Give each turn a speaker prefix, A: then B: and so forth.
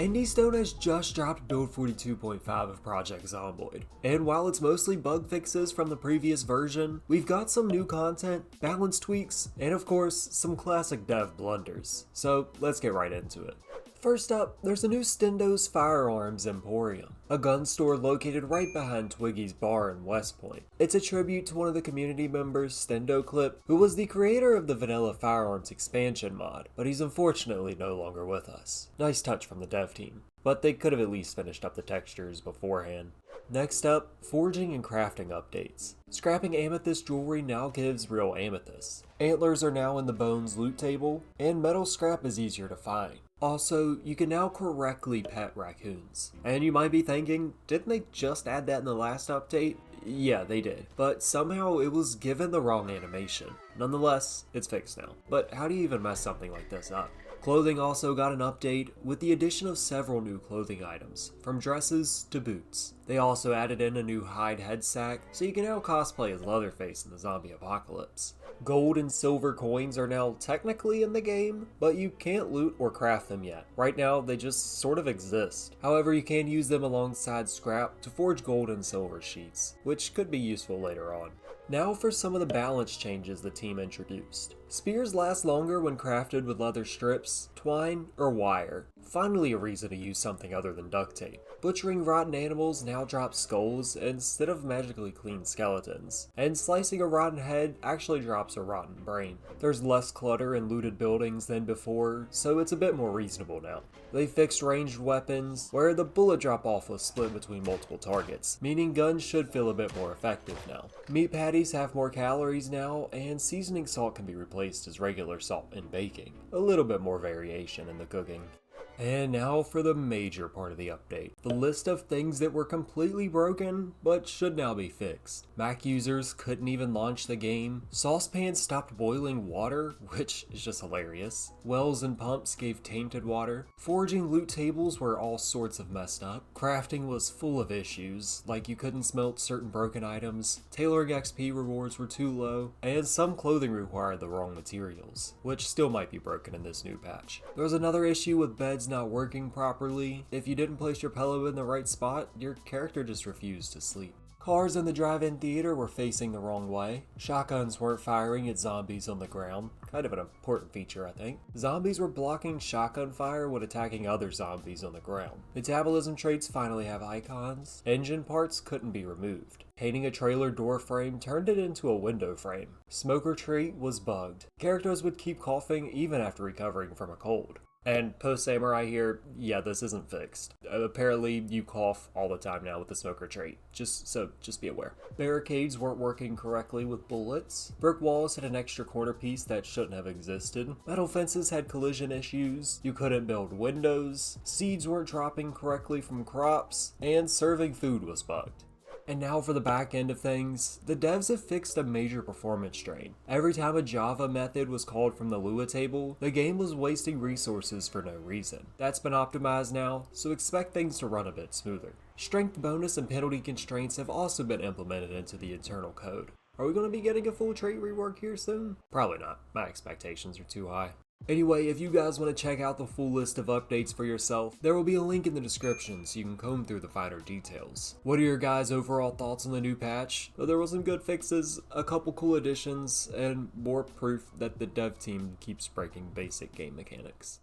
A: Indie Stone has just dropped build 42.5 of Project Zomboid, and while it's mostly bug fixes from the previous version, we've got some new content, balance tweaks, and of course, some classic dev blunders. So let's get right into it. First up, there's a new Stendo's Firearms Emporium, a gun store located right behind Twiggy's bar in West Point. It's a tribute to one of the community members, Stendo Clip, who was the creator of the Vanilla Firearms expansion mod, but he's unfortunately no longer with us. Nice touch from the dev team, but they could have at least finished up the textures beforehand. Next up, forging and crafting updates. Scrapping amethyst jewelry now gives real amethyst. Antlers are now in the bones loot table, and metal scrap is easier to find. Also, you can now correctly pet raccoons. And you might be thinking, didn't they just add that in the last update? Yeah, they did, but somehow it was given the wrong animation. Nonetheless, it's fixed now. But how do you even mess something like this up? Clothing also got an update with the addition of several new clothing items, from dresses to boots. They also added in a new hide head sack, so you can now cosplay as Leatherface in the zombie apocalypse. Gold and silver coins are now technically in the game, but you can't loot or craft them yet. Right now, they just sort of exist. However, you can use them alongside scrap to forge gold and silver sheets, which could be useful later on. Now for some of the balance changes the team introduced. Spears last longer when crafted with leather strips, twine, or wire. Finally a reason to use something other than duct tape. Butchering rotten animals now drops skulls instead of magically clean skeletons. And slicing a rotten head actually drops a rotten brain. There's less clutter in looted buildings than before, so it's a bit more reasonable now. They fixed ranged weapons, where the bullet drop off was split between multiple targets, meaning guns should feel a bit more effective now. Meat patties have more calories now, and seasoning salt can be replaced as regular salt in baking. A little bit more variation in the cooking. And now for the major part of the update. The list of things that were completely broken, but should now be fixed. Mac users couldn't even launch the game. Saucepans stopped boiling water, which is just hilarious. Wells and pumps gave tainted water. Forging loot tables were all sorts of messed up. Crafting was full of issues, like you couldn't smelt certain broken items, tailoring XP rewards were too low, and some clothing required the wrong materials, which still might be broken in this new patch. There was another issue with beds not working properly. If you didn't place your pillow in the right spot, your character just refused to sleep. Cars in the drive-in theater were facing the wrong way. Shotguns weren't firing at zombies on the ground. Kind of an important feature, I think. Zombies were blocking shotgun fire when attacking other zombies on the ground. Metabolism traits finally have icons. Engine parts couldn't be removed. Painting a trailer door frame turned it into a window frame. Smoker trait was bugged. Characters would keep coughing even after recovering from a cold. And post-samurai here, yeah, this isn't fixed. Apparently, you cough all the time now with the smoker trait. Just be aware. Barricades weren't working correctly with bullets. Brick walls had an extra corner piece that shouldn't have existed. Metal fences had collision issues. You couldn't build windows. Seeds weren't dropping correctly from crops. And serving food was bugged. And now for the back end of things, the devs have fixed a major performance drain. Every time a Java method was called from the Lua table, the game was wasting resources for no reason. That's been optimized now, so expect things to run a bit smoother. Strength bonus and penalty constraints have also been implemented into the internal code. Are we going to be getting a full trait rework here soon? Probably not. My expectations are too high. Anyway, if you guys want to check out the full list of updates for yourself, there will be a link in the description so you can comb through the finer details. What are your guys' overall thoughts on the new patch? There were some good fixes, a couple cool additions, and more proof that the dev team keeps breaking basic game mechanics.